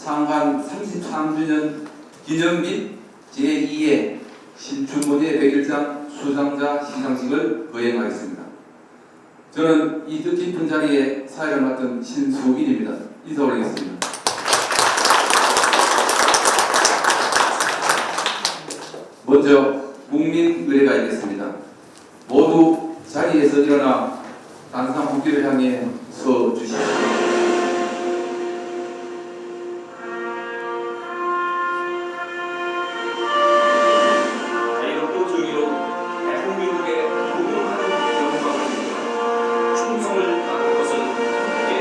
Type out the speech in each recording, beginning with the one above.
창간 33주년 기념 및 제2회 신춘문예 100일장 수상자 시상식을 거행하겠습니다. 저는 이 뜻깊은 자리에 사회를 맡은 신수빈입니다. 인사 올리겠습니다. 먼저 국민 의례가 있겠습니다. 모두 자리에서 일어나 단상 국기를 향해 서 주십시오. 자유롭고 정의로운 대한민국의 무궁한 영광을 위해 충성을 다할 것을 함께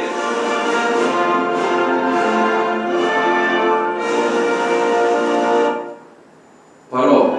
바로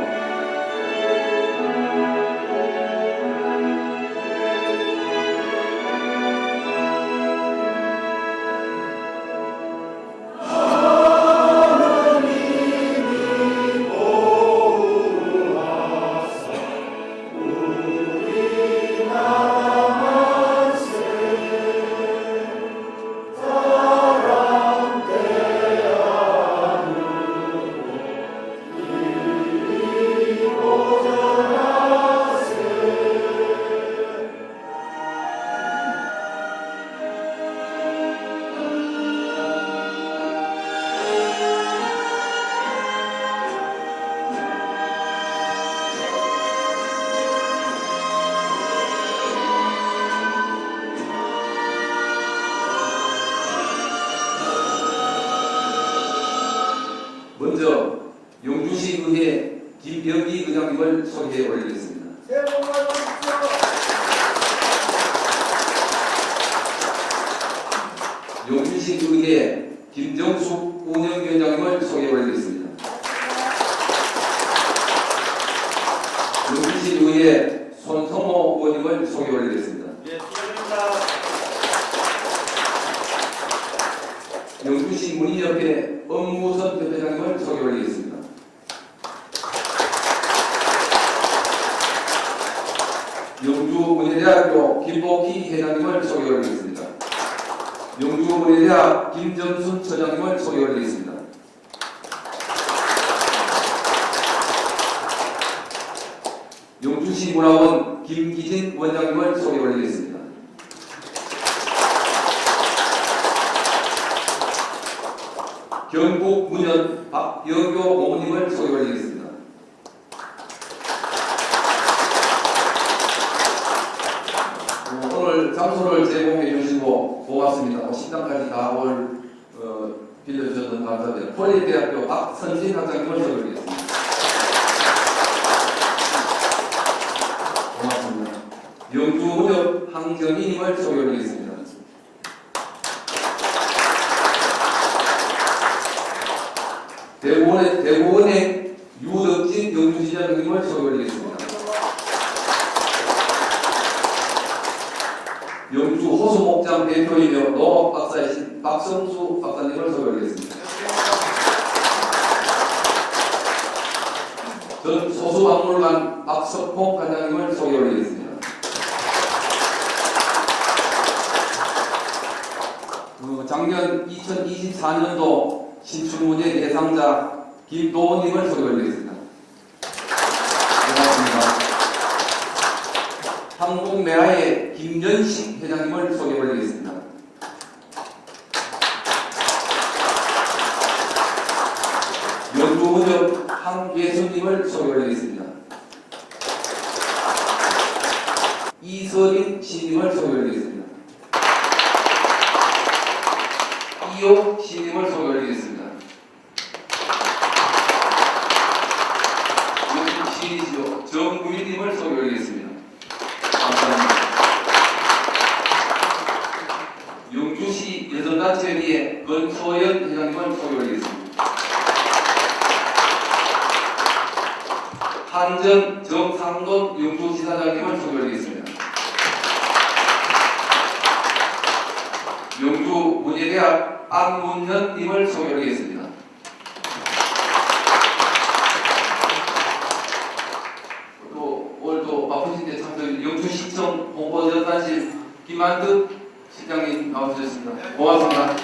먼저 용주시 의회 김병기 의장님을 소개해 올리겠습니다. 새해 복 많이 받으십시오. 용주시 의회 김정숙 운영위원장님을 소개해 올리겠습니다. 용주시 의회 손성호 의원님을 소개해 올리겠습니다. 예, 축하드립니다. 용주시 문희협회 업무선 대표장님을 소개해 올리겠습니다. 용주문예대학교 김복희 회장님을 소개해 올리겠습니다. 용주문예대학 김정순 처장님을 소개해 올리겠습니다. 용주시 문화원 김기진 원장님을 소개해 올리겠습니다. 경북 문현 박여교 고모님을 소개해 올리겠습니다. 오늘 장소를 제공해 주시고 고맙습니다. 식당까지 다 빌려주셔서 감사합니다. 폴리대학교 박선진 학장님을 소개해 올리겠습니다. 고맙습니다. 영주무역 황정희님을 소개해 올리겠습니다. 대구은행 유덕진 영주시장님을 소개해 올리겠습니다. 영주 호수목장 대표이며 농업 박사이신 박성수 박사님을 소개해 올리겠습니다. 전 소수박물관 박석홍 관장님을 소개해 올리겠습니다. 작년 2024년도 신춘문예 대상자 김도원님을 소개해 올리겠습니다. 고맙습니다. 한국매화의 김연식 회장님을 소개해 올리겠습니다. 연구문역 한예수님을 소개해 올리겠습니다. 이서린 시님을 소개해 올리겠습니다. 이호 시님을 소개해 올리겠습니다. 시리죠. 정구민님을 소개해 올리겠습니다. 감사합니다. 영주시 여성단체회의 권소연 회장님을 소개해 올리겠습니다. 한정 정상돈 영주지사장님을 소개해 올리겠습니다. 영주문예대학 안문현님을 소개해 올리겠습니다. 오늘도 바쁘신데 참석 영주시청 홍보전단실 김한득 실장님 나와주셨습니다. 고맙습니다.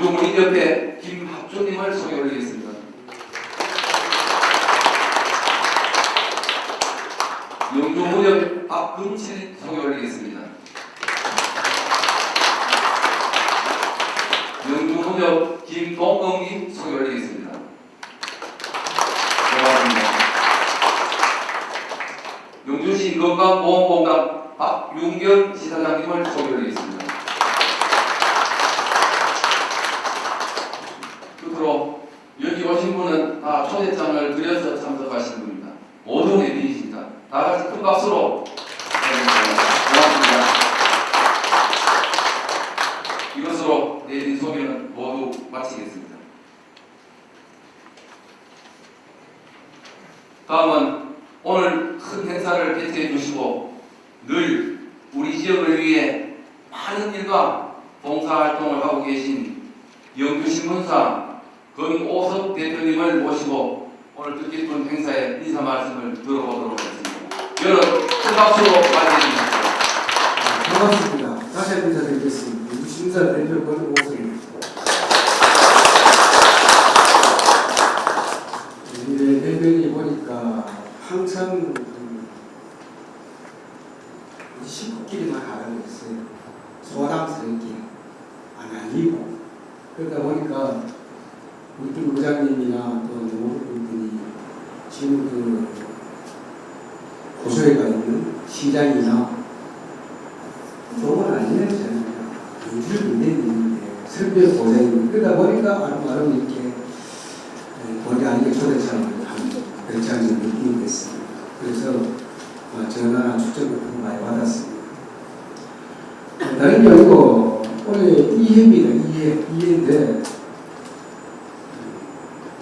영주문인협회 김합주님을 소개 올리겠습니다. 영주문협 박금칠 소개 올리겠습니다. 영주문협 김동검님 소개 올리겠습니다. 고맙습니다. 영주시 건강보험공단 박윤경 지사장님을 소개 올리겠습니다. 끝으로 여기 오신 분은 다 초대장을 드려서 참석하신 분입니다. 모두 내빈이십니다. 다 같이 큰 박수로 고맙습니다. 이것으로 내빈 소개는 모두 마치겠습니다. 다음은 오늘 큰 행사를 개최해 주시고 늘 우리 지역을 위해 많은 일과 봉사활동을 하고 계신 영주신문사 권오석 대표님을 모시고 오늘 뜻깊은 행사에 인사 말씀을 들어보도록 하겠습니다. 여러분 큰 박수로 맞이해 주십시오. 반갑습니다. 다시 한번 인사드리겠습니다. 영주신문사 대표 권오석입니다. 대표님 보니까 항상 19끼리만 하라고 했어요. 소담스럽게 안 알리고. 그러다 보니까 우리 의장님이나 또 모든 분들이 지금 고소에 가 있는 시장이나 조금 알려야 되잖아요. 연주를 끝내는데 설명 고생이 그러다 보니까 아름아름 이렇게 본의 아니게 초대장을 한 별장을 느끼게 됐습니다. 그래서 전화나 축전 같은 거 많이 받았습니다. 다른 게 아니고 오늘 이해입니다. 이해인데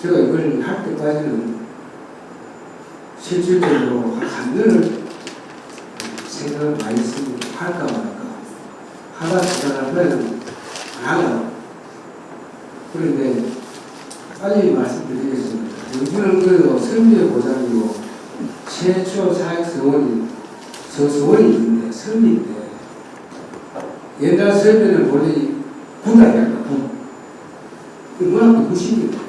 제가 이걸 할 때까지는 실질적으로 한 3년을 생각을 많이 했습니다. 할까 말까 하다 시작하면 안 하려고. 그런데 빨리 말씀드리겠습니다. 영주는 그래도 선비의 보장이고 최초 사역 서원이 있는데 선비인데 옛날 선비는 원래 군아니랄까 군. 문학도 굿입니다.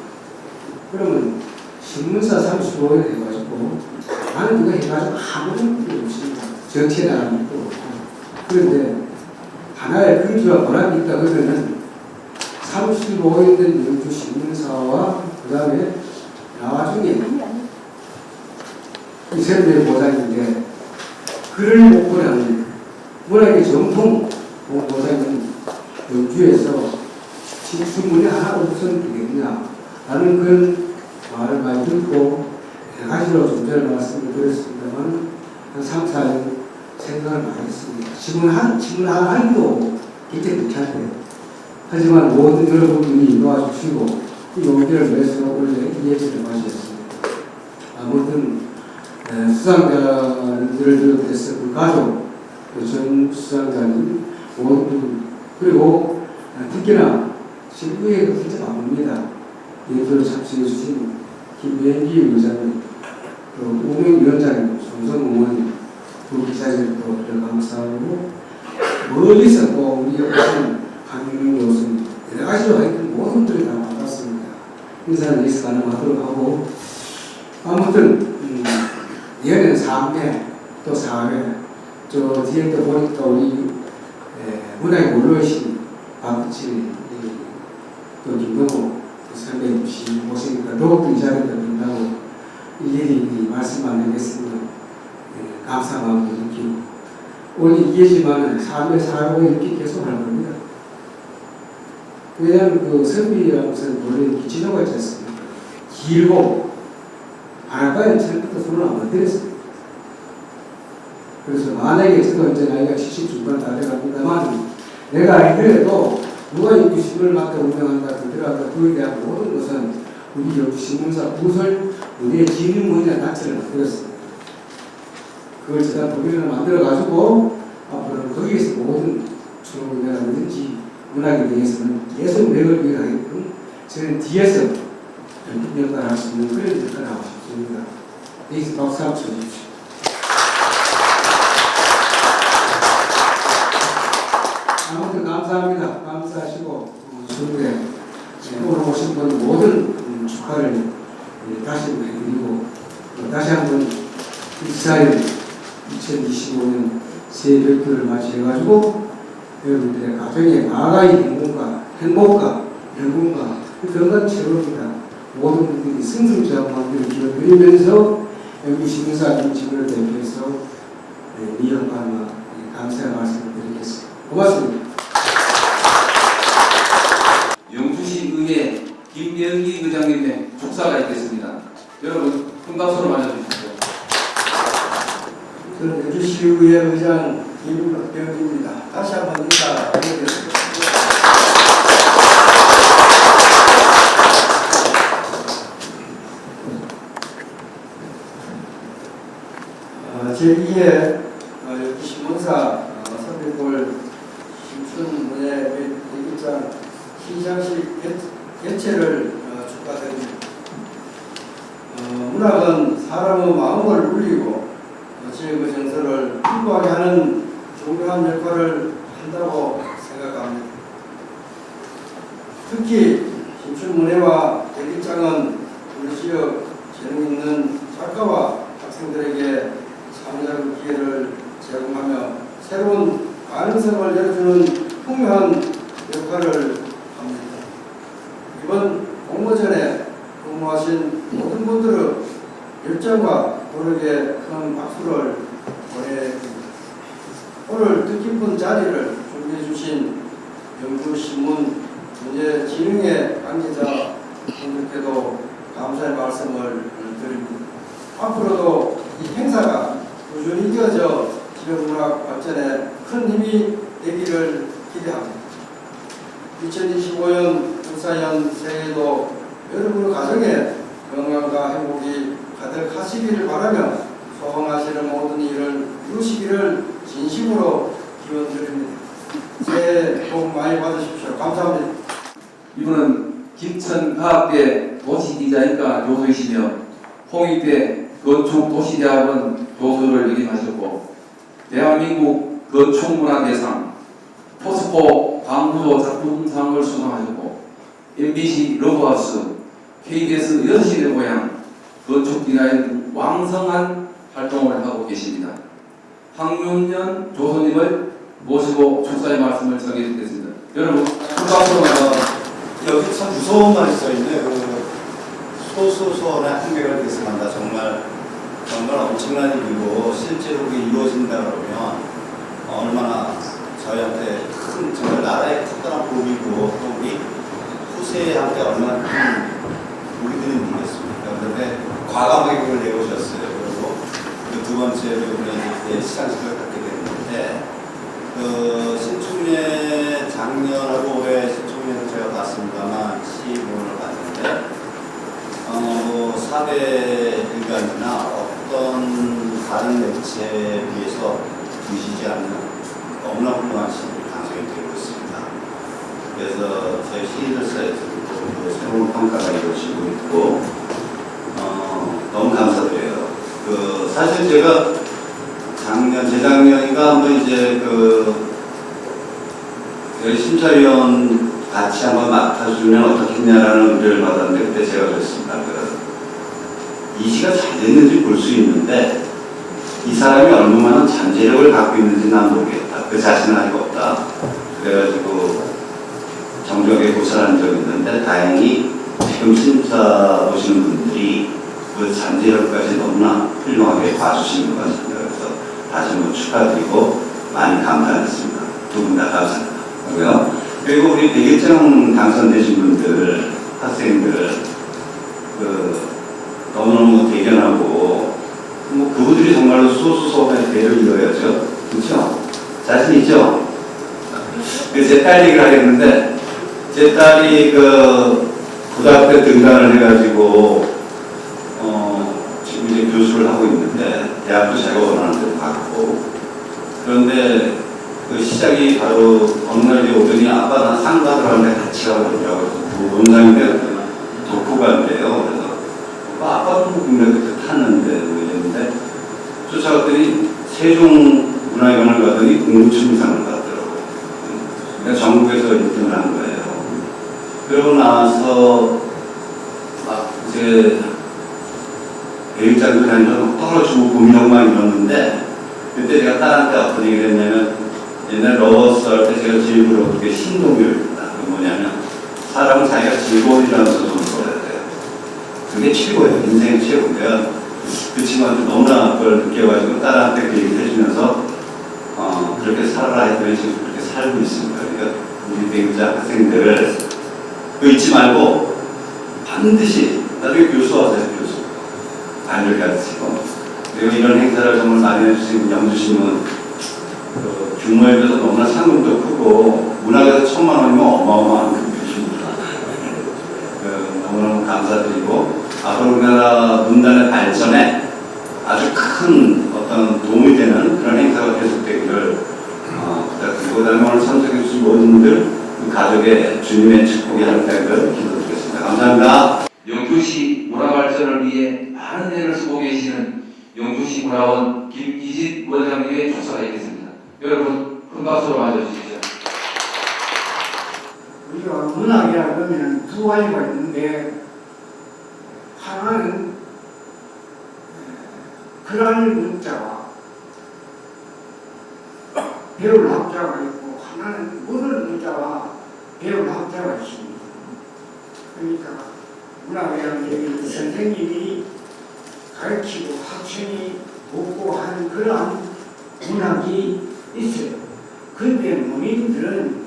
그러면 신문사 35일 해가지고 나는 그거 해가지고 아무런 필요 없습니다. 정치에 나가는 것도 없고. 그런데 하나의 근주와 보람이 있다 그러면은 35일 된 영주 신문사와 그 다음에 나중에 이 선비의 보장인데 글을 못 보내는 문학의 정통 보장은 영주에서 신문이 하나 없어도 되겠냐 라는 그런 말을 많이 듣고 여러 가지로 좀 전에 말씀을 드렸습니다만 한 3, 4년 생각을 많이 했습니다. 지금 하기도 굉장히 괜찮대요. 하지만 모든 여러분들이 도와주시고 이 용기를 내서 원래 이 예지를 마셨습니다. 아무튼 수상자들을 비롯해서 그 가족, 전 수상자님 모든 그리고 특히나 신부에도 진짜 바쁩니다. 대표로 참석해 주신 김현기 의장님, 또 우명 위원장님, 송성 의원님, 두 기자님도 감사하고 멀리서 또 우리 오신 강윤영 교수님 여러 가지로 하여튼 모든 분들이 다 반갑습니다. 인사를 위해서 가능하도록 하고 아무튼 예는 3회 또 4회 저 뒤에 또 보니까 우리 문화에 올라오신 박치 또 김동호 선배님 씨 모시니까 더욱더 이 자리에 된다고 일일이 말씀 안 드리겠습니다. 감사 마음도 느끼고 오늘 이해지만은 3회 4회 이렇게 계속 할 겁니다. 왜냐하면 그 선비라는 것은 원래 기치료가 있지 않습니까? 길고 바람까지 처음부터 손을 안 건드렸습니다. 그래서 만약에 저도 이제 나이가 70 중반 다 돼갑니다만 내가 알기에도 누가 영주신문을 맡아 운영한다 그러더라도 그에 대한 모든 것은 우리 영주신문사 부설 우리의 진흥문이나 단체를 만들었습니다. 그걸 제가 법인을 만들어가지고 앞으로는 거기에서 모든 주로라든지 문학에 대해서는 계속 맥을 이어가게끔 저는 뒤에서 역할을 할 수 있는 그런 역할을 하고 싶습니다. 여기서 박수 한번 쳐주십시오. 아무튼 감사합니다. 감사하시고 좋은데 오늘 오신 분 모든 축하를 다시 한번 해드리고 다시 한번 이스라엘 2025년 새해 별표를 맞이해가지고 여러분들의 가정의 나아가의 행복과 영광과 건강 최고입니다. 모든 분들이 승승장구하기를 기원드리면서 영주시민사 김치근을 대표해서 미영과 감사의 말씀을 드리겠습니다. 고맙습니다. 영주시의회 김대은기 의장님의 축사가 있겠습니다. 여러분 큰 박수로 맞아주십시오. 저는 영주시의회 의장 김병기입니다. 다시 한번 인사드리겠습니다. 제2회 영주시민사 선별골 신춘문예 대기장 시상식 개최를 축하드립니다. 문학은 사람의 마음을 울리고 지역의 정서를 풍부하게 하는 중요한 역할을 한다고 생각합니다. 특히 신춘문예와 대기장은 우리 지역 재능 있는 작가와 학생들에게 참여하는 기회를 제공하며 새로운 가능성을 열어주는 풍요한 역할을 합니다. 이번 공모전에 근무하신 모든 분들의 열정과 노력에 큰 박수를 보내드립니다. 오늘 뜻깊은 자리를 준비해 주신 영주신문 문제진흥회 관계자 분들께도 감사의 말씀을 드립니다. 앞으로도 이 행사가 꾸준히 이어져 지역문학 발전에 큰 힘이 되기를 기대합니다. 2025년 국사연 새해에도 여러분의 가정에 건강과 행복이 가득하시기를 바라며 소원하시는 모든 일을 이루시기를 진심으로 기원드립니다. 새해 복 많이 받으십시오. 감사합니다. 이분은 김천과학대 도시디자인과 교수이시며 홍익대 건축도시대학원 교수를 역임하셨고 대한민국 건축문화대상 포스코 광구도 작품상을 수상하셨고 MBC 러브하우스 KBS 6시대 고향 건축 디자인 등 왕성한 활동을 하고 계십니다. 황윤년 조선님을 모시고 축사의 말씀을 전해드리겠습니다. 여러분 큰 박수로 여기 참 무서운 말이 써있네. 소소소원의 한계가 됐습니다. 정말 엄청난 일이고 실제로 그게 이루어진다 그러면 얼마나 저희한테 큰 정말 나라의 커다란 복이고 또 우리 후세한테 얼마나 큰 복이 되는 일이겠습니까? 그런데 과감하게 그걸 내오셨어요. 그리고 그 두 번째로 이번에 시상식을 갖게 됐는데 신춘문예 작년하고 올해 신춘문예를 제가 봤습니다만 시문을 봤는데 4대 일간이나 어떤 다른 매체에 비해서 드시지 않는 너무나 훌륭한 시를 방송이 되고 있습니다. 그래서 저희 시인들사에서도 새로운 평가가 이루어지고 있고 너무 감사드려요. 사실 제가 재작년인가 한번 이제 심사위원 같이 한번 맡아주면 어떻겠냐라는 의뢰를 받았는데 그때 제가 그랬습니다. 이 시가 잘 됐는지 볼 수 있는데 이 사람이 얼마나 잠재력을 갖고 있는지 난 모르겠다. 그 자신은 아직 없다. 그래가지고 정적에 고찰한 적이 있는데 다행히 지금 심사 보시는 분들이 그 잠재력까지 너무나 훌륭하게 봐주시는 것 같습니다. 그래서 다시 한번 축하드리고 많이 감사했습니다. 두 분 다 감사합니다. 그리고 우리 대개장 당선되신 분들, 학생들, 너무너무 대견하고, 그분들이 정말로 수소수소의 대를 이어야죠. 그렇죠? 자신 있죠? 제 딸 얘기를 하겠는데, 제 딸이 고등학교 등단을 해가지고, 지금 이제 교수를 하고 있는데, 대학도 제가 원하는 대로 갔고, 그런데 시작이 바로 어느 날 오더니 아빠 나 상 받으라는데 같이 가보려고 논상인데 독후가인데요. 그래서 아빠도 국내 그때 탔는데 이랬는데 쫓아갔더니 세종문화회관을 가더니 국무총리상을 받더라고요. 그러니까 전국에서 1등을 한 거예요. 그러고 나서 막 이제 교육장도 다니면서 떨어지고 고민하고만 이러는데 그때 제가 딸한테 어떤 얘기를 했냐면 옛날 러버스 할 때 제가 제일 부러웠던 게 신동률입니다. 그게 뭐냐면 사람은 자기가 즐거움이라면서 좀 써야 돼요. 그게 최고예요. 인생의 최고인데요. 그 친구한테 너무나 그걸 느껴가지고 딸한테 그 얘기를 해주면서 그렇게 살아라 했더니 지금 그렇게 살고 있습니다. 그러니까 우리 배우자 학생들을 그 잊지 말고 반드시 나중에 교수 하세요. 교수. 아이들 가르치고 그리고 이런 행사를 정말 많이 해주신 영주신은 그 규모에 비해서 너무나 상금도 크고 문학에서 1,000만 원이면 어마어마한 금액입니다. 너무너무 감사드리고 앞으로 우리나라 문단의 발전에 아주 큰 어떤 도움이 되는 그런 행사가 계속되기를 부탁드리고 그다음에 오늘 참석해 주신 모든 분들 그 가족의 주님의 축복이 함께하기를 기도드리겠습니다. 감사합니다. 영주시 문화발전을 위해 많은 애를 쓰고 계시는 영주시 문화원 김이짓 원장님의 조사가 있겠습니다. 여러분 큰 박수로 맞아주십시오. 우리가 문학이라 그러면 두 가지가 있는데 하나는 글할 문자와 배울 학자가 있고 하나는 물을 문자와 배울 학자가 있습니다. 그러니까 문학이라는 게 선생님이 가르치고 학생이 보고 하는 그러한 문학이 있어요. 그런데 문인들은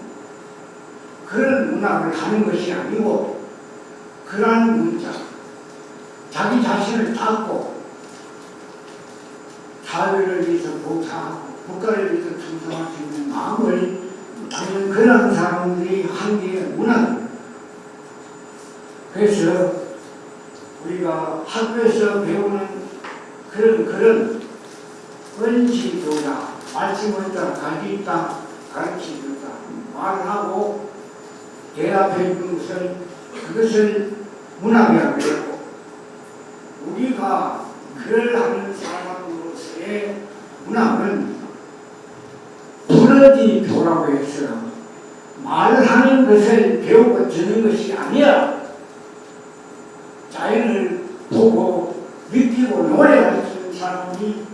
그런 문학을 하는 것이 아니고 그러한 문자, 자기 자신을 닦고 사회를 위해서 봉사하고 국가를 위해서 충성할 수 있는 마음을 가진 그런 사람들이 한 게 문학입니다. 그래서 우리가 학교에서 배우는 그런 은시교자, 말씀을 다 가르치다, 가르치다, 말하고 대답해 주는 것을 그것을 문학이라고 하고 우리가 글을 하는 사람으로서의 문학은 불어지교라고 해서 말하는 것을 배우고 듣는 것이 아니야. 자연을 보고 느끼고 노래할 수 있는 사람이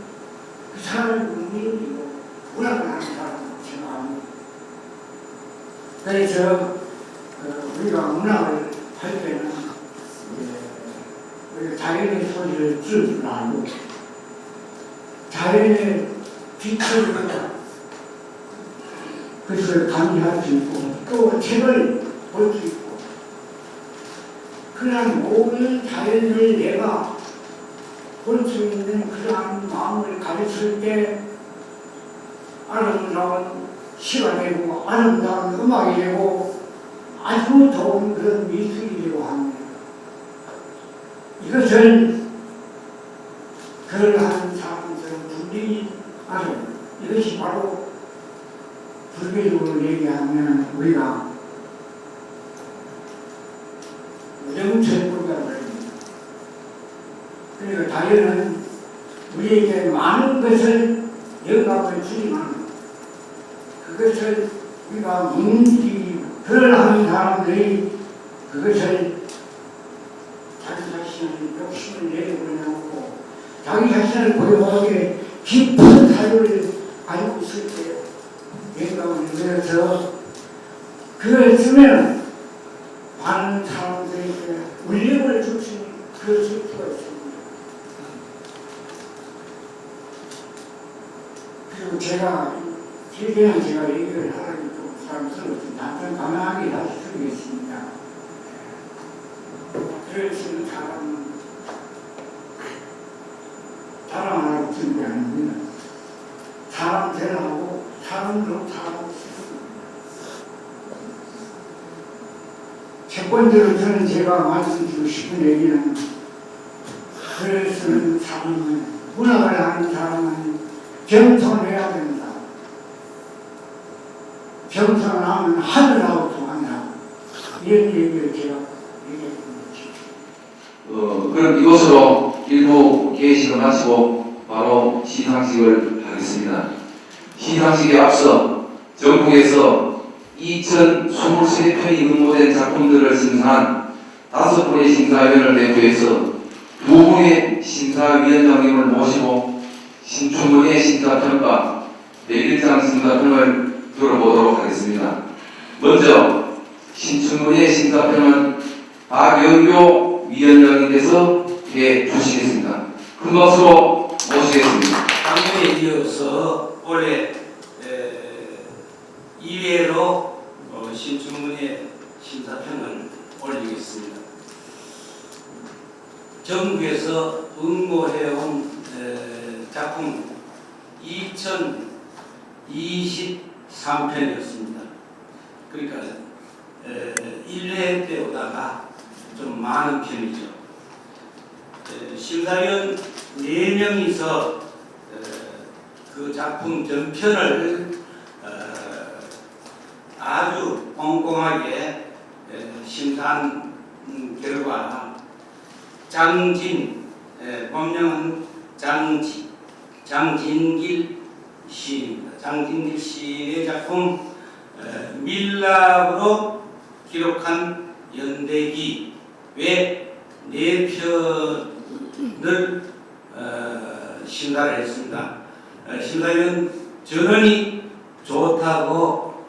그 사람의 문인이고 문학을 하는 사람을 생각합니다. 그래서 우리가 문학을 할 때는 우리가 자연의 소리를 들을 줄 알고 자연의 빛을 그것을 감지할 수 있고 또 책을 볼 수 있고 그러한 모든 자연을 내가 볼 수 있는 그러한 마음을 가르칠 때 아름다운 시가 되고 아름다운 음악이 되고 아주 좋은 그런 미술이 되고 합니다. 이것을 글을 하는 사람들은 분명히 알아요. 이것이 바로 불교적으로 얘기하면 우리가 무정철불가를 합니다. 그러니까 자연은 우리에게 많은 것을 영감을 주지만 그것을 우리가 문지 글을 하는 사람들이 그것을 자기 자신의 욕심을 내려보내놓고 자기 자신을 고요하게 깊은 사유를 가지고 있을 때 영감을 내려서 그걸 쓰면 많은 사람들에게 울림을 줄 수 있는 그럴 수가 있습니다. 그리고 제가 길게는 제가 얘기를 하라니 좀 사람스러워서 단순 가만하게 다시 드리겠습니다. 글을 쓰는 사람은 자랑하라고 쓰는 게 아닙니다. 사람 대하고 사람으로 살아가고 싶습니다. 첫 번째로 저는 제가 말씀드리고 싶은 얘기는 글을 쓰는 사람은 문학을 하는 사람은 겸손해야 된다. 겸손하면 하늘하고 통한다. 이런 얘기를 제가 얘기했습니다. 그럼 이것으로 일부 개회식을 마치고 바로 시상식을 하겠습니다. 시상식에 앞서 전국에서 2023편이 응모된 작품들을 심사한 5분의 심사위원을 대표해서 2분의 심사위원장님을 모시고 신춘문예 심사평가, 백일장 심사평을 들어보도록 하겠습니다. 먼저 신춘문예 심사평은 박영교 위원장님께서 해주시겠습니다. 큰 박수로 모시겠습니다. 작년에 이어서 올해 2회로 신춘문예 심사평을 올리겠습니다. 전국에서 응모해온 작품 2023편이었습니다. 그러니까 1회 때보다가 좀 많은 편이죠. 심사위원 4명이서 그 작품 전편을 아주 꼼꼼하게 심사한 결과 본명은 장진길 시인입니다. 장진길 시인의 작품 밀랍으로 기록한 연대기 외 4편을 심사를 했습니다. 심사위원 전원이 좋다고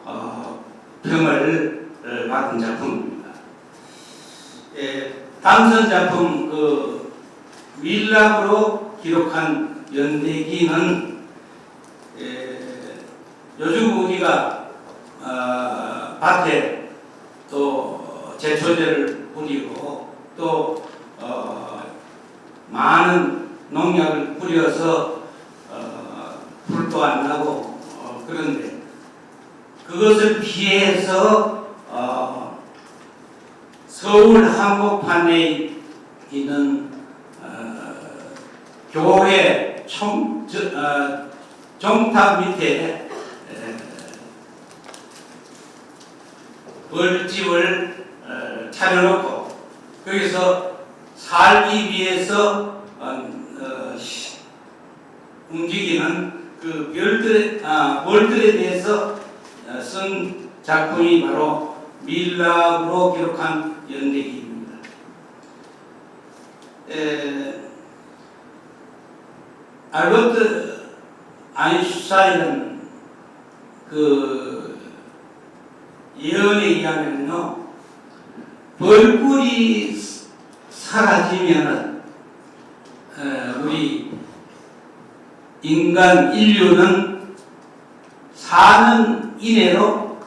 평을 받은 작품입니다. 당선 작품 밀랍으로 기록한 연대기는 요즘 우리가 밭에 또 제초제를 뿌리고 또 많은 농약을 뿌려서 불도 안 나고 그런데 그것을 피해서 서울 한복판에 있는 교회 정탑 밑에 벌집을 차려놓고 거기서 살기 위해서 움직이는 그 벌들에 대해서 쓴 작품이 바로 밀랍으로 기록한 연대기입니다. 알버트 아인슈타인은 그 예언에 의하면요, 벌꿀이 사라지면은 우리 인류는 4년 이내로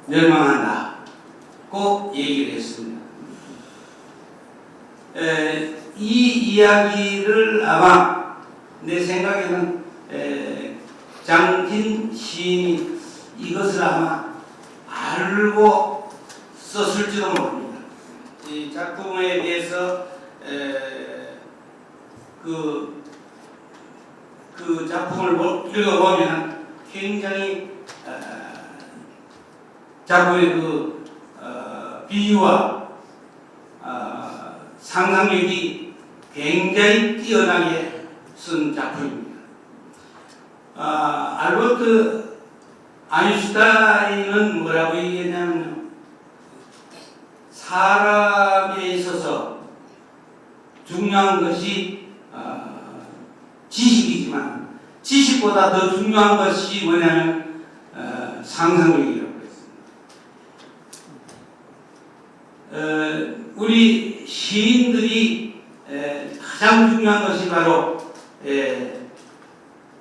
멸망한다고 얘기를 했습니다. 이 이야기를 아마 내 생각에는 장진 시인이 이것을 아마 알고 썼을지도 모릅니다. 이 작품에 대해서 그 작품을 읽어보면 굉장히 작품의 비유와 상상력이 굉장히 뛰어나게 쓴 작품입니다. 알버트 아인슈타인은 뭐라고 얘기했냐면 사람에 있어서 중요한 것이 지식이지만 지식보다 더 중요한 것이 뭐냐면 상상력이라고 했습니다. 우리 시인들이 가장 중요한 것이 바로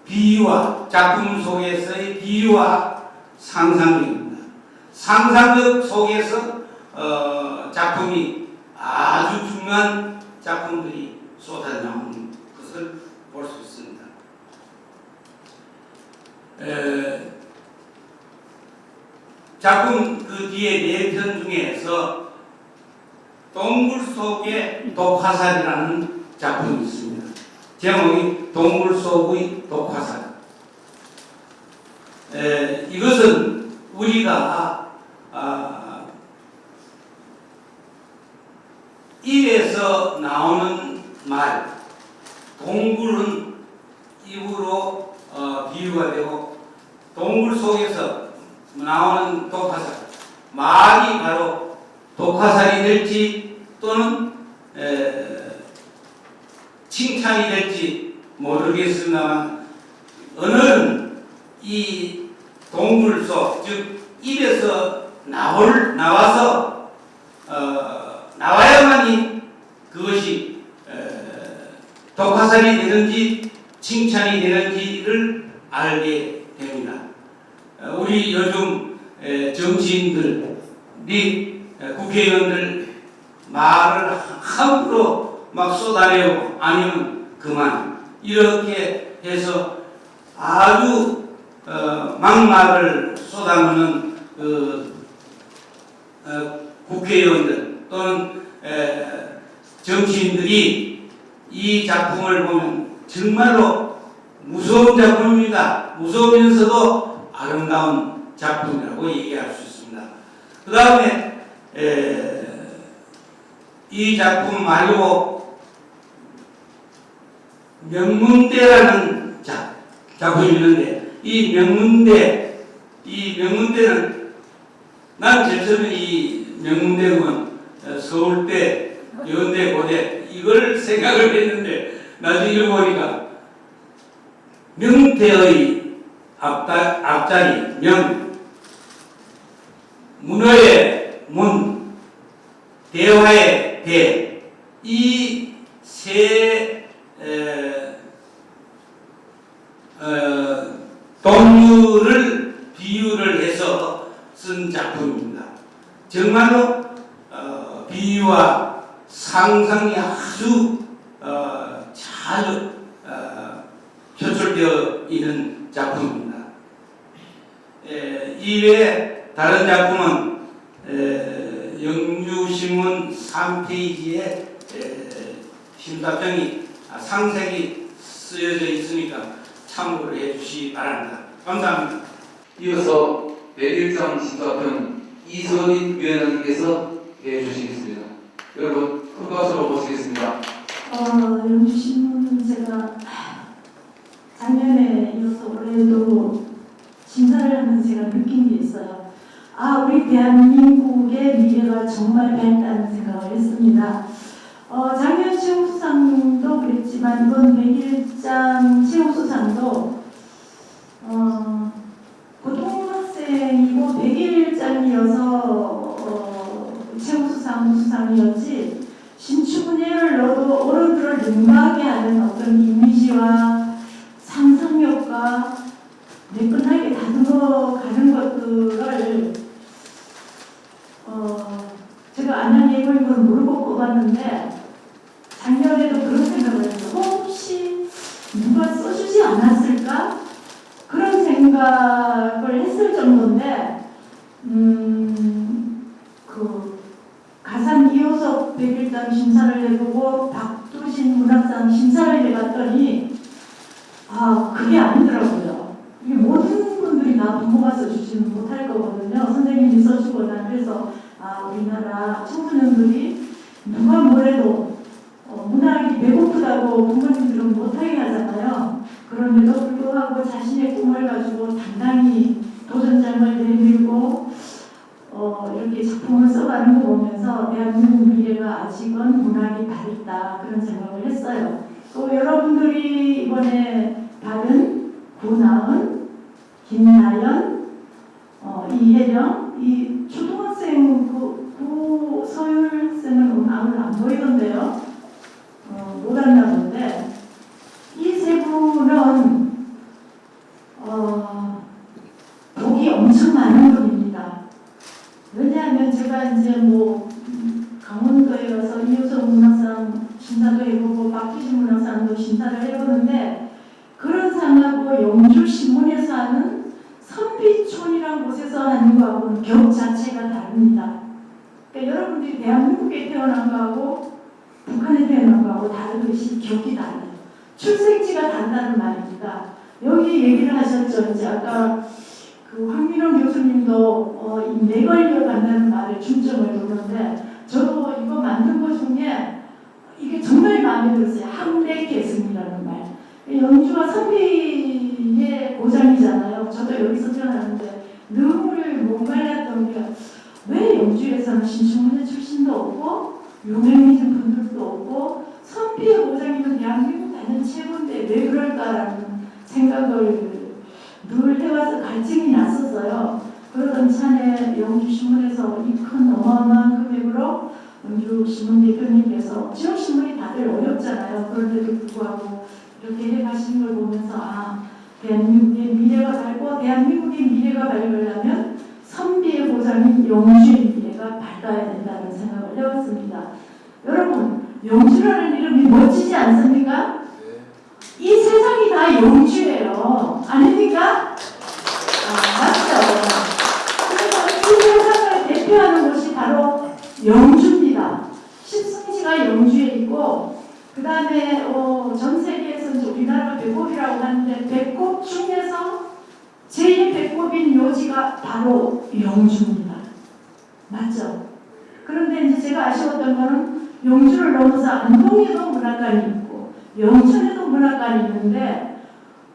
비유와 작품 속에서의 비유와 상상력입니다. 상상력 속에서 작품이 아주 중요한 작품들이 쏟아 나오는 것을 볼 수 있습니다. 작품 그 뒤에 4편 중에서 동굴 속의 독화살이라는 작품이 있습니다. 제목이 동굴 속의 독화살. 이것은 우리가 입에서 나오는 말, 동굴은 입으로 비유가 되고 동굴 속에서 나오는 독화살, 말이 바로 독화살이 될지 또는 칭찬이 될지 모르겠으나 오늘은 이 동굴 속, 즉 입에서 나와서 나와야만이 그것이 독화살이 되는지 칭찬이 되는지를 알게 됩니다. 우리 요즘 정치인들이 국회의원들 말을 함부로 막 쏟아내고 아니면 그만 이렇게 해서 아주 막말을 쏟아내는 국회의원들 또는 정치인들이 이 작품을 보면 정말로 무서운 작품입니다. 무서우면서도 아름다운 작품이라고 얘기할 수 있습니다. 그 다음에 이 작품 말고 명문대라는 작품이 있는데 이 명문대는 난 제일 처음에 이 명문대는 서울대, 연대, 고대 이걸 생각을 했는데 나중에 읽어보니까 명태의 앞자리 명, 문어의 문, 대화의 대, 이 세 동물을 비유를 해서 쓴 작품입니다. 정말로 비유와 상상이 아주 잘 표출되어 있는 작품입니다. 이외에 다른 작품은 영주신문 3페이지에 심사평이 상세히 쓰여져 있으니까 참고를 해주시기 바랍니다. 감사합니다. 이어서 101장 심사평 이선인 위원장님께서 해주시겠습니다. 여러분 큰 박수로 모시겠습니다. 영주신문 제가 작년에 이어서 올해도 심사를 하면서 제가 느낀 게 있어요. 우리 대한민국의 미래가 정말 밝다는 생각을 했습니다. 작년 최우수상도 그랬지만 이번 101장 최우수상도 고등학생이고 101장이어서 최우수상, 우수상이었지 신춘예를 넣어도 어른들을 능가하게 하는 어떤 이미지와 상상력과 매끈하게 다듬어 가는 것들을 제가 안양 예고인 건 모르고 뽑았는데 작년에도 그런 생각을 했어요. 혹시 누가 써주지 않았을까? 그런 생각을 했을 정도인데 그 가산 이호섭 101장 심사를 해보고 박두신 문학상 심사를 해봤더니 그게 아니더라고요. 이게 모든 분들이 다 부모가 써주지는 못할 거거든요. 선생님이 써주거나 그래서 우리나라 청소년들이 누가 뭐래도 문학이 배고프다고 부모님들은 못하게 하잖아요. 그럼에도 불구하고 자신의 꿈을 가지고 당당히 도전장을 내밀고 이렇게 작품을 써가는 거 보면서 대한민국 미래가 아직은 문학이 밝다 그런 생각을 했어요. 또 여러분들이 이번에 받은 구나은, 김나연, 이혜령, 이 초등학생 구서율 학생은 오늘 안 보이던데요. 못 왔나 본데 이 세 분은 복이 엄청 많은 분입니다. 왜냐하면 제가 이제 강원도에 가서 이효석 문학상 심사도 해보고 박희신 문학상도 심사를 해보는데 그런 상하고 영주 신문에서 하는 선비촌이라는 곳에서 하는 거하고는 격 자체가 다릅니다. 그러니까 여러분들이 대한민국에 태어난 거하고 북한에 태어난 거하고 다른 것이 격이 달라요. 출생지가 다르다는 말입니다. 여기 얘기를 하셨죠. 이제 아까 그 황민호 교수님도 이 내걸려 간다는 말에 중점을 뒀는데 저도 이거 만든 것 중에 이게 정말 마음에 들었어요. 함대계승이라는 말. 영주가 선비의 고장이잖아요. 저도 여기서 태어났는데 능을 중에서는 신춘문예 출신도 없고 유명해진 분들도 없고 선비의 보장이면 대한민국 단연 최고인데 왜 그럴까라는 생각을 늘 해와서 갈증이 났었어요. 그러던 차에 영주신문에서 이 큰 어마어마한 금액으로 영주신문 대표님께서 지역신문이 다들 어렵잖아요. 그런데도 불구하고 이렇게 해가시는 걸 보면서 대한민국의 미래가 밝고 대한민국의 미래가 밝으려면 선비의 보장인 영주의 미래가 밝아야 된다는 생각을 해왔습니다. 여러분, 영주라는 이름이 멋지지 않습니까? 이 세상이 다 영주예요. 아닙니까? 맞죠? 그래서 이 세상을 대표하는 곳이 바로 영주입니다. 십승지가 영주에 있고 그 다음에 전 세계에서 이제 우리나라가 배꼽이라고 하는데 배꼽 중에서 제일 배꼽인 요지가 바로 영주입니다. 맞죠? 그런데 이제 제가 아쉬웠던 거는 영주를 넘어서 안동에도 문학관이 있고 영천에도 문학관이 있는데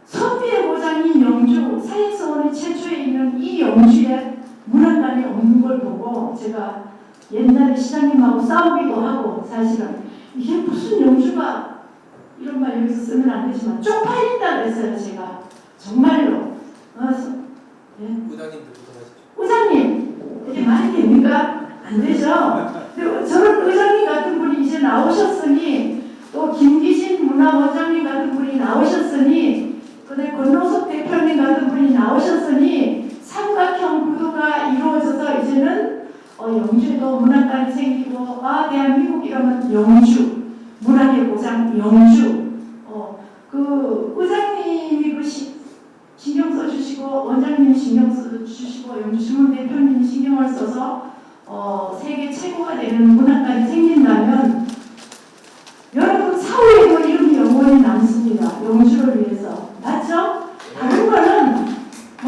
선비의 고장인 영주, 사익서원의 최초에 있는 이 영주에 문학관이 없는 걸 보고 제가 옛날에 시장님하고 싸우기도 하고 사실은 이게 무슨 영주가 이런 말 여기서 쓰면 안 되지만 쪽팔린다 그랬어요. 제가 정말로 의장님 이게 말이 됩니까? 안 되죠. 저런 의장님 같은 분이 이제 나오셨으니 또 김기신 문화원장님 같은 분이 나오셨으니 그다음에 권노석 대표님 같은 분이 나오셨으니 삼각형 구도가 이루어져서 이제는 영주에도 문학관이 생기고 대한민국 이러면 영주 문학의 고장 영주 그 의장님이 그 신경 써주시고 원장님이 신경 써주시고 영주신문 대표님이 신경을 써서 세계 최고가 되는 문학관이 생긴다면 여러분 사후에도 이름이 영원히 남습니다. 영주를 위해서. 맞죠? 다른 거는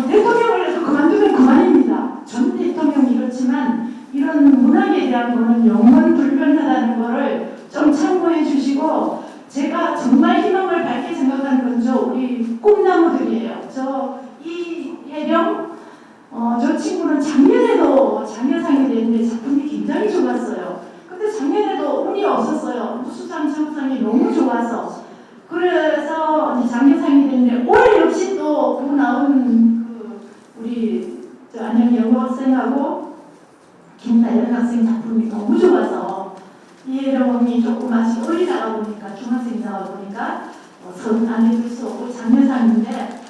대통령을 해서 그만두면 그만입니다. 전 대통령이 그렇지만 이런 문학에 대한 거는 영원 불변하다는 거를 좀 참고해 주시고 제가 정말 희망을 밝게 생각하는 건 우리 꿈나무들이에요. 이 해령 저 친구는 작년에도 장려상이 됐는데 작품이 굉장히 좋았어요. 근데 작년에도 운이 없었어요. 수상 창상이 너무 좋아서. 그래서 이제 장려상이 됐는데 올해 역시 또 그 나온 우리 안녕 영어학생하고 김나연 학생 작품이 너무 좋아서 이혜령이 조금 아직 어리다가 보니까 중학생이다 보니까 선 안에 들 수 없고 장려상인데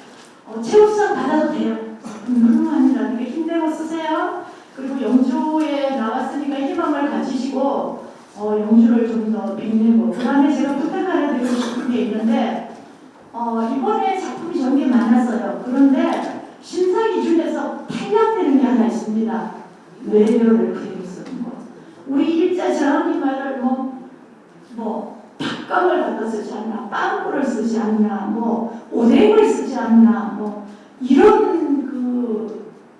최우수상 받아도 돼요. 훌륭합니다. 그러니까 힘내고 쓰세요. 그리고 영주에 나왔으니까 희망을 가지시고 영주를 좀 더 빛내고 그 다음에 제가 부탁 하나 드리고 싶은 게 있는데 이번에 작품이 전개 많았어요. 그런데 심사 기준에서 탈락되는 게 하나 있습니다. 외래어를 그대로 쓰는 거. 우리 일자 저항이 말을 닭강을 갖다 쓰지 않나, 빵꾸를 쓰지 않나, 오뎅을 쓰지 않나, 이런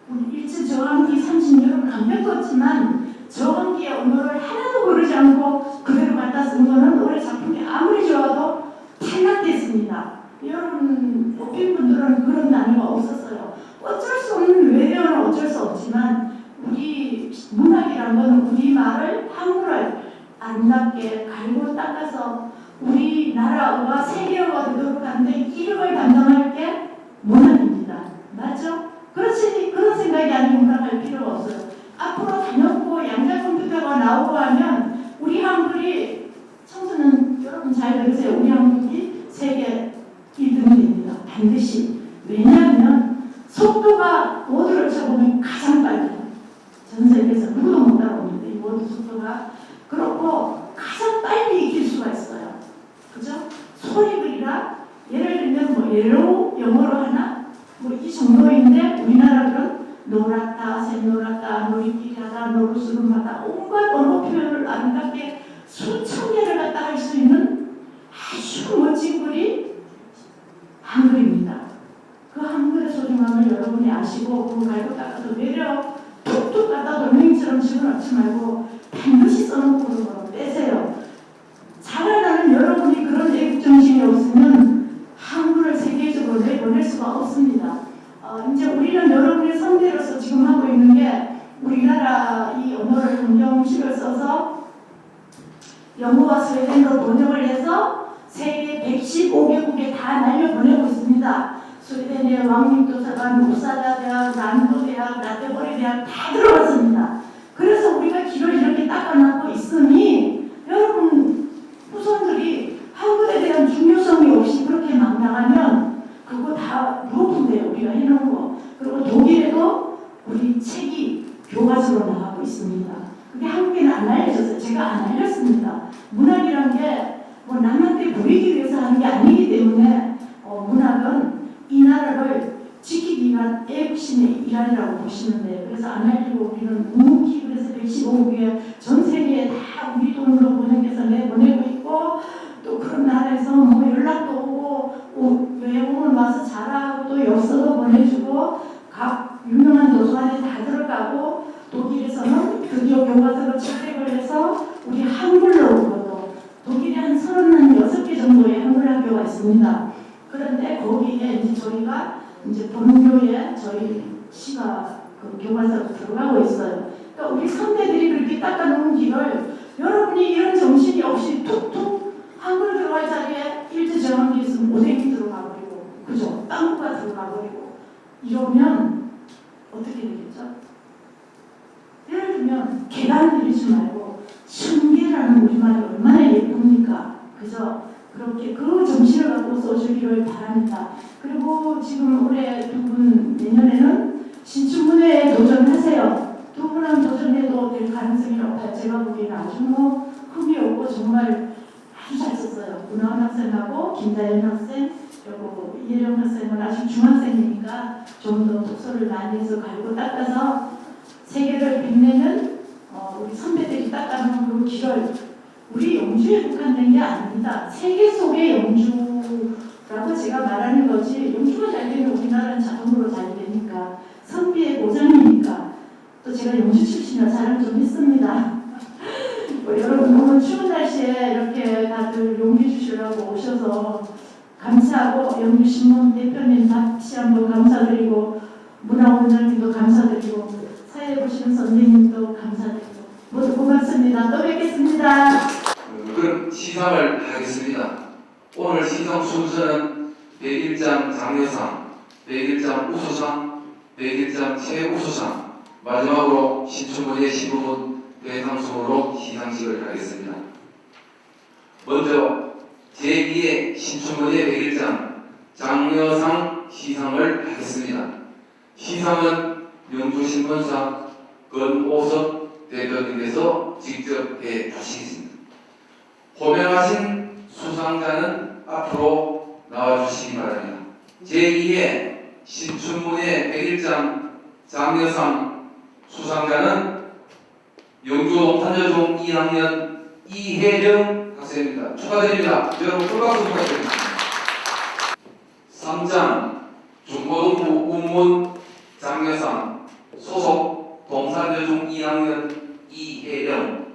우리 일제 저항기 30년은 강력했지만 저항기의 언어를 하나도 고르지 않고 그대로 갖다 쓴 거는 올해 작품이 아무리 좋아도 탈락됐습니다. 여러분 뽑힌 분들은 그런 단어가 없었어요. 어쩔 수 없는 외래어는 어쩔 수 없지만 우리 문학이란 거는 우리말을 한글을 아름답게 갈고 닦아서 우리나라어가 세계어가 되도록 하는데 이름을 담당할 게 문학입니다. 맞죠? 그렇지 그런 생각이 아니면 문학할 필요가 없어요. 앞으로 단역고 양자 컴퓨터가 나오고 하면 우리 한글이 청소년 여러분 잘 들으세요. 우리 한국이 세계 1등이 됩니다. 반드시. 왜냐하면 속도가 워드를 쳐보면 가장 빨라요. 전 세계에서 누구도 못 따라오는데 이 워드 속도가 그렇고 가장 빨리 익힐 수가 있어요. 그죠? 소리 글이라 예를 들면 옐로우 영어로 하나 이 정도인데 우리나라는 노랗다, 샛노랗다, 놀이끼리 하다, 노루스름 하다 온갖 언어 표현을 아름답게 수천 개를 갖다 할 수 있는 아주 멋진 글이 한글입니다. 그 한글의 소중함을 여러분이 아시고 그거 갈고 닦아서 외려 툭툭 갖다 돌멩이처럼 집어넣지 말고 반드시 써놓고 그런 거 빼세요. 자라나는 여러분이 그런 애국정신이 없으면 한글을 세계적으로 내보낼 수가 없습니다. 이제 우리는 여러분의 선배로서 지금 하고 있는 게 우리나라 이 언어를 형식을 써서 영어와 스웨덴어로 번역을 해서 세계 115개국에 다 날려보내고 있습니다. 스웨덴의 왕립도서관, 우사다 대학, 란도 대학, 라테보리 대학 다 들어갔습니다. 그래서 우리가 길을 이렇게 닦아놨고 있으니 여러분 후손들이 한글에 대한 중요성이 없이 그렇게 막 나가면 그거 다 무엇인데요, 우리가 해놓은 거. 그리고 독일에도 우리 책이 교과서로 나가고 있습니다. 그게 한국에는 안 알려졌어요. 제가 안 알렸습니다. 문학이란 게 뭐 남한테 보이기 위해서 하는 게 아니기 때문에 문학은 이 나라를 지키기 위한 애국심의 일환이라고 보시면 돼요. 그래서 안 알리고 우리는 묵묵히 그래서 115개에 전 세계에 다 우리 돈으로 번역해서 내보내고 있고 또 그런 나라에서 뭐 연락도 오고 외국은 와서 잘하고 또 엽서도 보내주고 각 유명한 도서관에 다 들어가고 독일에서는 드디어 교과서로 채택을 해서 우리 한글로 오고도 독일에 한 36개 정도의 한글 학교가 있습니다. 그런데 거기에 이제 저희가 이제 본교에 저희 시가 그 교과서로 들어가고 있어요. 그러니까 우리 선배들이 그렇게 닦아놓은 길을 여러분이 이런 정신이 없이 툭툭 한글 들어갈 자리에 일제정항기 있으면 오뎅이 들어가버리고 그죠? 빵꾸가 들어가버리고 이러면 어떻게 되겠죠? 예를 들면 계단 내리지 말고 층계라는 우리말이 얼마나 예쁩니까? 그죠? 그렇게 그 정신을 갖고 써주기를 바랍니다. 그리고 지금 올해 두 분 내년에는 신춘문예에 도전하세요. 두 분은 도전해도 될 가능성이 높아요. 제가 보기에는 아주 뭐 흠이 없고 정말 아주 잘 썼어요. 문화원 학생하고 김다연 학생 그리고 이혜령 학생은 아직 중학생이니까 좀 더 독서를 많이 해서 갈고 닦아서 세계를 빛내는 우리 선배들이 닦아놓은 그 길을 우리 영주에 국한된 게 아닙니다. 세계 속의 영주라고 제가 말하는 거지 영주가 잘 되면 우리나라는 자동으로 잘 되니까 선비의 고장이니까 또 제가 영주 출신이라 자랑 좀 했습니다. 여러분 오늘 추운 날씨에 이렇게 다들 용기 주시려고 오셔서 감사하고 영주신문 대표님 다시 한번 감사드리고 문화원장님도 감사드리고 사회 보시는 선생님도 감사드리고 모두 고맙습니다. 또 뵙겠습니다. 그럼 시상을 하겠습니다. 오늘 시상 순서는 101장 장려상, 101장 우수상, 101장 최우수상, 마지막으로 신춘문예 15분 대상송으로 시상식을 하겠습니다. 먼저 제2의 신춘문예 101장 장려상 시상을 하겠습니다. 시상은 영주신문사 권오섭 대표님께서 직접 해 주시겠습니다. 호명하신 수상자는 앞으로 나와주시기 바랍니다. 제2의 신춘문예 101장 장려상 수상자는 영주 동탄여중 2학년 이혜령 학생입니다. 축하드립니다. 여러분 큰 박수 부탁드립니다. 3장 중고등부 운문 장려상 소속 동산여중 2학년 이혜령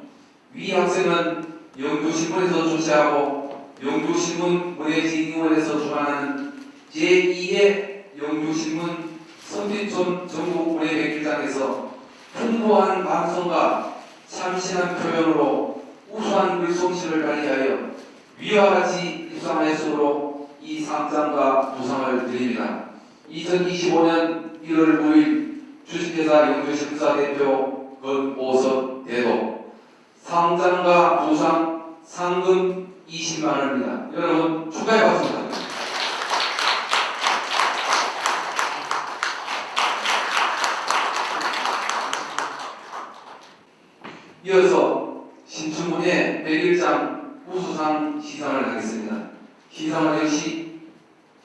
위 학생은 영주신문에서 주최하고 영주신문 문예진흥원에서 주관하는 제2의 영주신문 선진촌 전국 문예백일장에서 풍부한 감성과 참신한 표현으로 우수한 글솜씨를 발휘하여 위와 같이 입상하였으므로 이 상장과 부상을 드립니다. 2025년 1월 9일 주식회사 영주신문사 대표 권오섭 대도 상장과 부상 상금 20만원입니다. 여러분 축하해 박수입니다. 이어서 신춘문예 101장 우수상 시상을 하겠습니다. 시상은 역시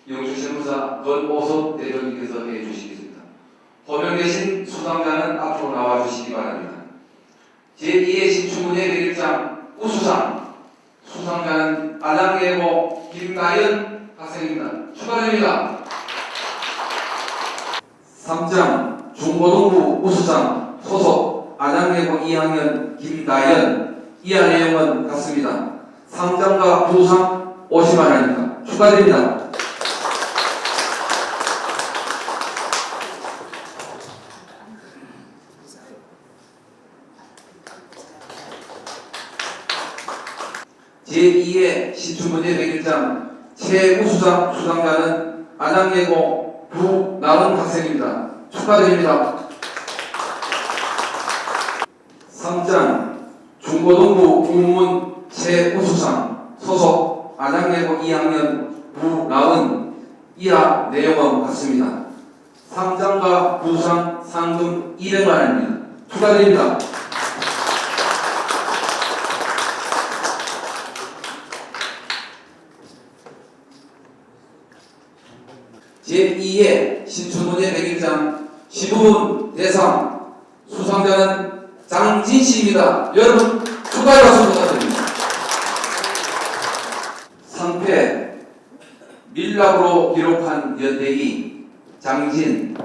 영주신문사 권오섭 대표님께서 해주시겠습니다. 호명되신 수상자는 앞으로 나와주시기 바랍니다. 제2의 신춘문예 101장 우수상 수상자는 안양예고 김나연 학생입니다. 축하드립니다. 3장 중고등부 우수상 소속 안양예고 2학년 김나연 이하 내용은 같습니다. 상장과 부상 50만원입니다. 축하드립니다. 제2회 신춘문예 100일장 최우수상 수상자는 안양예고 구나은 학생입니다. 축하드립니다. 3장 중고등부 국문 최우수상 소속 안양예고 2학년 구나은 이하 내용은 같습니다. 3장과 부상 상금 200만 원입니다. 축하드립니다. 제2회 신춘문예 100일장 시부문 대상 수상자는 장진씨입니다. 여러분 축하의 박수 부탁드립니다. 상패 밀랍으로 기록한 연대기 장진.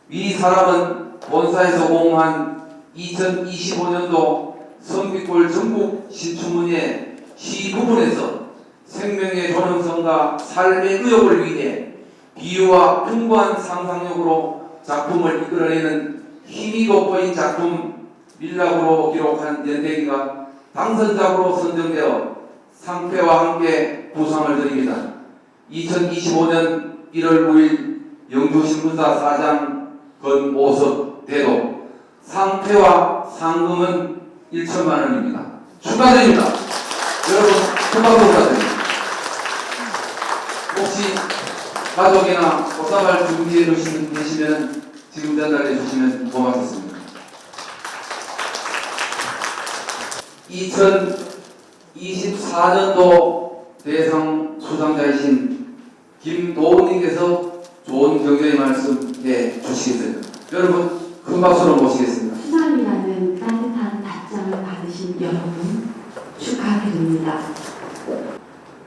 위 사람은 본사에서 공모한 2025년도 성빛골 전국 신춘문예 시부문에서 생명의 존엄성과 삶의 의욕을 위해 비유와 풍부한 상상력으로 작품을 이끌어내는 힘이 돋보인 작품 밀랍으로 기록한 연대기가 당선작으로 선정되어 상패와 함께 부상을 드립니다. 2025년 1월 9일 영주신문사 사장 건오석 대도. 상패와 상금은 1천만 원입니다. 축하드립니다. 여러분 큰 박수 부탁드립니다. 혹시 가족이나 꽃다발 준비해 주시면 계시면 지금 전달해 주시면 고맙겠습니다. 2024년도 대상 수상자이신 김도훈님께서 좋은 격려의 말씀해 주시겠습니다. 여러분 큰 박수로 모시겠습니다. 수상이라는 따뜻한 답장을 받으신 여러분 축하드립니다.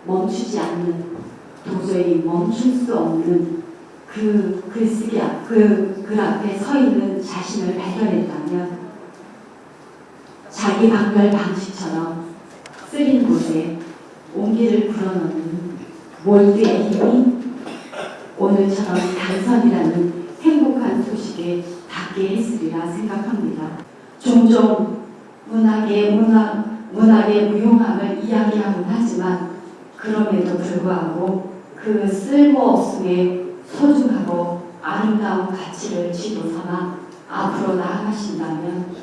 멈추지 않는, 도저히 멈출 수 없는 그 글쓰기 글 앞에 서 있는 자신을 발견했다면 자기 박멸 방식처럼 쓰린 곳에 온기를 불어넣는 몰두의 힘이 오늘처럼 당선이라는 행복한 소식에 닿게 했으리라 생각합니다. 종종 문학의 무용함을 이야기하곤 하지만 그럼에도 불구하고 그 쓸모없음의 소중하고 아름다운 가치를 지도 삼아 앞으로 나아가신다면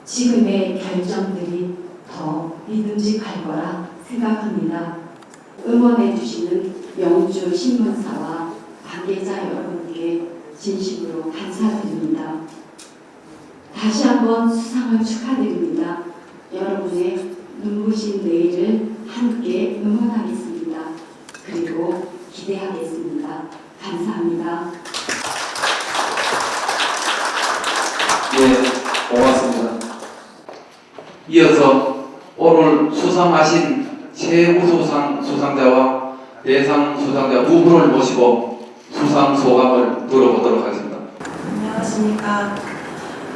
지금의 결정들이 더 믿음직할 거라 생각합니다. 응원해 주시는 영주 신문사와 관계자 여러분께 진심으로 감사드립니다. 다시 한번 수상을 축하드립니다. 여러분의 눈부신 내일을 함께 응원하겠습니다. 그리고 기대하겠습니다. 감사합니다. 네, 고맙습니다. 이어서 오늘 수상하신 최우수상 수상자와 대상 수상자 두 분을 모시고 수상 소감을 들어보도록 하겠습니다. 안녕하십니까.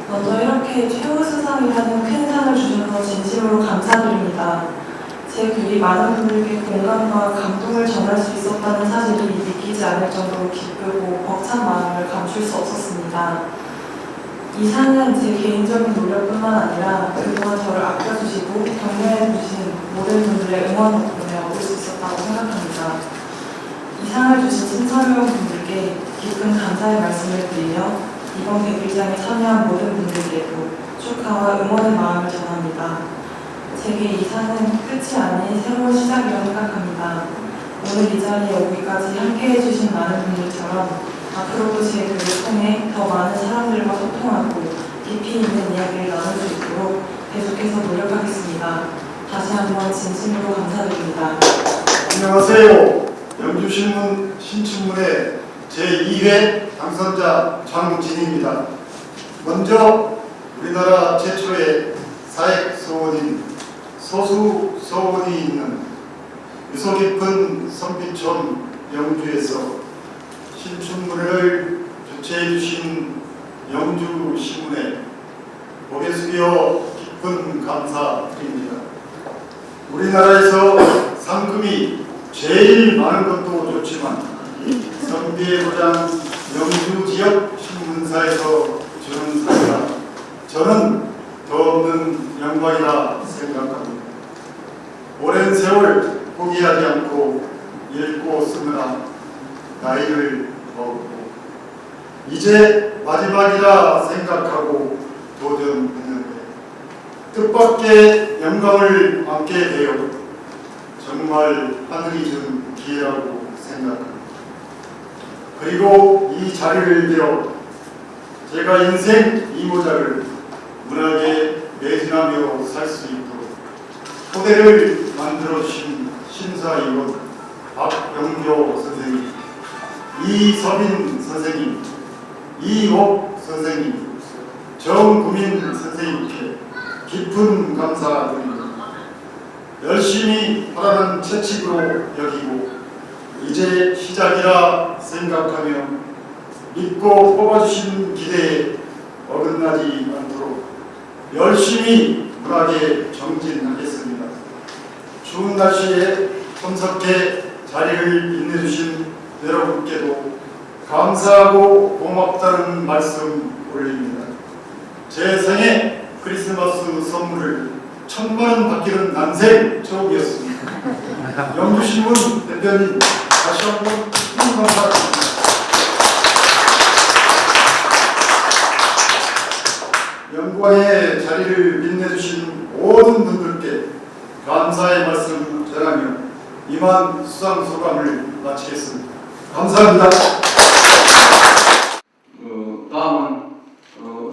먼저 이렇게 최우수상이라는 큰 상을 주셔서 진심으로 감사드립니다. 제 글이 많은 분들께 공감과 감동을 전할 수 있었다는 사실이 믿기지 않을 정도로 기쁘고 벅찬 마음을 감출 수 없었습니다. 이 상은 제 개인적인 노력뿐만 아니라 그동안 저를 아껴주시고 격려해주신 모든 분들의 응원 덕분에 얻을 수 있었다고 생각합니다. 이 상을 주신 심사위원 분들께 깊은 감사의 말씀을 드리며 이번 100일장에 참여한 모든 분들께도 축하와 응원의 마음을 전합니다. 제게 이 상은 끝이 아닌 새로운 시작이라고 생각합니다. 오늘 이 자리에 오기까지 함께해 주신 많은 분들처럼 앞으로도 제 글을 통해 더 많은 사람들과 소통하고 깊이 있는 이야기를 나눌 수 있도록 계속해서 노력하겠습니다. 다시 한번 진심으로 감사드립니다. 안녕하세요. 영주신문 신춘문예 제2회 당선자 장진입니다. 먼저 우리나라 최초의 사액 소원인 소수 소원이 있는 유서 깊은 성빛촌 영주에서 신춘문예를 주최해 주신 영주신문에 고개 숙여 깊은 감사드립니다. 우리나라에서 상금이 제일 많은 것도 좋지만 선비의 고장 영주 지역 신문사에서 주는 상이라 저는 더 없는 영광이라 생각합니다. 오랜 오랜 세월 포기하지 않고 읽고 쓰느라 나이를 먹었고 이제 마지막이라 생각하고 도전했는데 뜻밖의 영감을 얻게 되어 정말 하늘이 준 기회라고 생각합니다. 그리고 이 자리를 빌어 제가 인생 이모작을 문학에 매진하며 살 수 있도록 토대를 만들어주신 심사위원 박영교 선생님, 이서빈 선생님, 이옥 선생님, 정구민 선생님께 깊은 감사드립니다. 열심히 하라는 채찍으로 여기고 이제 시작이라 생각하며 믿고 뽑아주신 기대에 어긋나지 않도록 열심히 문학에 정진하겠습니다. 추운 날씨에 참석해 자리를 빛내주신 여러분께도 감사하고 고맙다는 말씀 올립니다. 제 생애 크리스마스 선물을 1000만 원 받기는 난생 처음이었습니다. 영주신문 대표님 다시 한번 감사드립니다. 영광의 자리를 빛내주신 모든 분들께 감사의 말씀 전하며 이만 수상소감을 마치겠습니다. 감사합니다. 다음은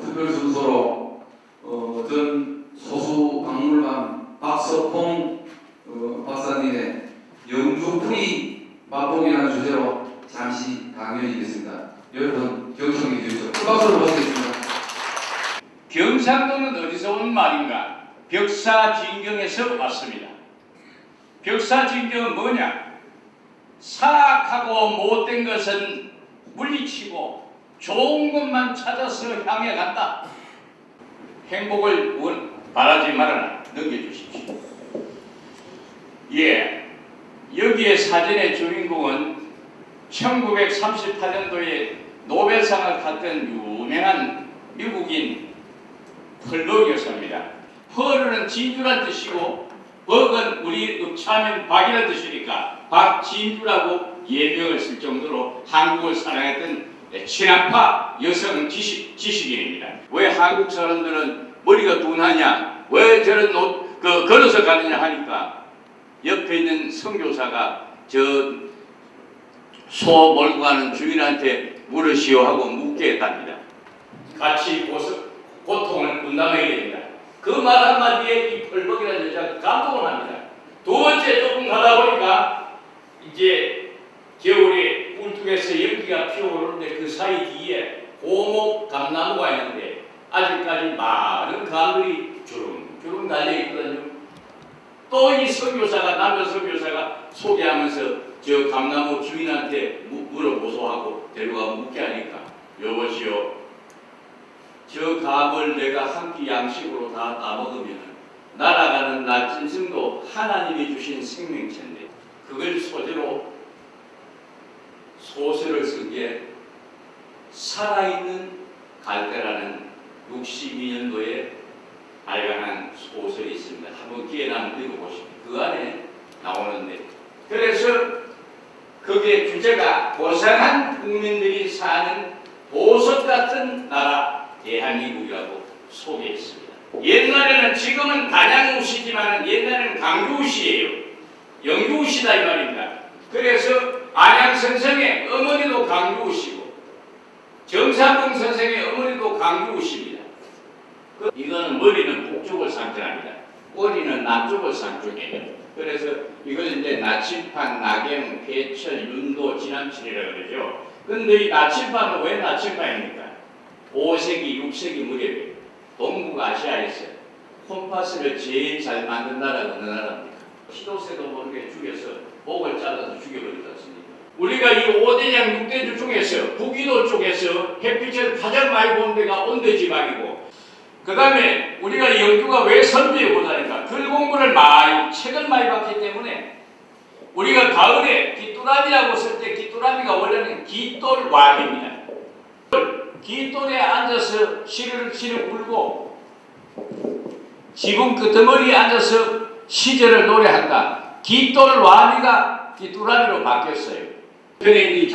특별 순서로 전 소수박물관 박석홍 박사님의 영주풀이 맛보기라는 주제로 잠시 강연이겠습니다. 여러분 경청해 주십시오. 큰 박수로 모시겠습니다. 경상도는 어디서 온 말인가? 벽사진경에서 왔습니다. 벽사진경은 뭐냐? 사악하고 못된 것은 물리치고 좋은 것만 찾아서 향해 간다. 행복을 바라지 말아라. 넘겨주십시오. 예, 여기에 사진의 주인공은 1938년도에 노벨상을 탔던 유명한 미국인 펄벅 여사입니다. 펄은 진주란 뜻이고 벅은 우리 읍차하면 박이란 뜻이니까 박진주라고 예명을 쓸 정도로 한국을 사랑했던 친한파 여성 지식인입니다. 왜 한국 사람들은 머리가 둔하냐, 왜 저런 옷 걸어서 가느냐 하니까 옆에 있는 선교사가 저 소 몰고 가는 주인한테 물으시오 하고 묻게 했답니다. 같이 고통을 분담해야 됩니다. 그 말 한마디에 이 펄벅이라는 여자가 감동을 합니다. 두 번째 조금 가다 보니까 이제 겨울에 꿀뚝에서 연기가 피어오르는데 그 사이 뒤에 고목 감나무가 있는데 아직까지 많은 감들이 주름주름 달려있거든요. 또 이 선교사가, 남자 선교사가 소개하면서 저 감나무 주인한테 물어보소 하고 데려가 묻게 하니까 여보시오, 저 감을 내가 한 끼 양식으로 다 따먹으면 날아가는 나진승도 하나님이 주신 생명체인데 그걸 소재로 소설을 쓴 게 살아있는 갈대라는 62년도에 발간한 소설이 있습니다. 한번 기회 나면 읽어보시면 그 안에 나오는데, 그래서 그게 주제가 고상한 국민들이 사는 보석 같은 나라 대한민국이라고 소개했습니다. 옛날에는, 지금은 단양우시지만 옛날에는 강주우시예요. 영주우시다 이 말입니다. 그래서 안양 선생의 어머니도 강주우시고 정삼봉 선생의 어머니도 강주우십니다. 이거는 머리는 북쪽을 상징합니다. 꼬리는 남쪽을 상징해요. 그래서 이걸 이제 나침판, 나경, 폐철, 윤도, 지남칠이라고 그러죠. 근데 이 나침판은 왜 나침판입니까? 5세기, 6세기 무렵에 동북아시아에서 콤파스를 제일 잘 만든 나라가 어느 나라입니까? 시도새도 모르게 죽여서 목을 잘라서 죽여버리지 않습니까? 우리가 이 5대양 6대주 중에서 북위도 쪽에서 햇빛을 가장 많이 본 데가 온대지방이고, 그 다음에 우리가 영주가 왜 선비에 보다니까 글 공부를 많이, 책을 많이 봤기 때문에 우리가 가을에 귀뚜라미라고 쓸 때 귀뚜라미가 원래는 깃돌왕입니다. 깃돌에 앉아서 시를 울고 지붕 끄트머리에 앉아서 시절을 노래한다. 깃돌와비가 깃두라비로 바뀌었어요. 편에 이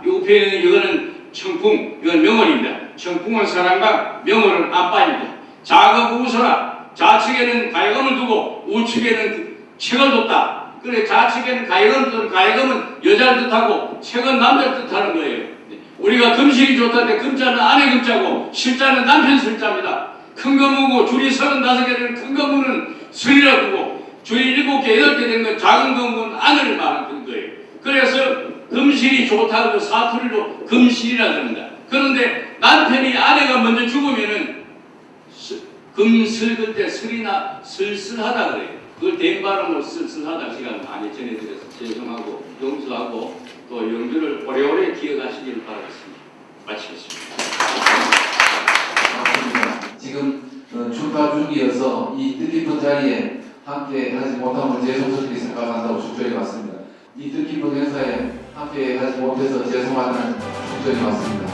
우편에는 이거는 청풍, 이건 명월입니다. 청풍은 사랑방, 명월은 안방입니다. 작업 우서라. 좌측에는 가야금을 두고 우측에는 책을 뒀다. 그래 좌측에는 가야금은 여자를 뜻하고 책은 남자를 뜻하는 거예요. 우리가 금실이 좋다는데 금자는 아내 금자고 실자는 남편 실자입니다. 큰 거무고 줄이 35개 되는 큰 거무는 술이라고 부고 줄이 7개, 8개 되는 건 작은 거무는 아내를 말하는 거예요. 그래서 금실이 좋다고 사투리로 금실이라 그럽니다. 그런데 남편이 아내가 먼저 죽으면은 금슬 그때 슬이나 슬슬하다 그래요. 그걸 된 발음으로 쓸쓸하다 시간 많이 전해드려서 죄송하고 용서하고 또 영주를 오래오래 기억하시기를 바라겠습니다. 마치겠습니다. 맞습니다. 지금 출가 중이어서 이 뜻깊은 자리에 함께 하지 못함을 죄송스럽게 생각한다고 축적해 왔습니다. 이 뜻깊은 행사에 함께 하지 못해서 죄송하다는 축적해 왔습니다.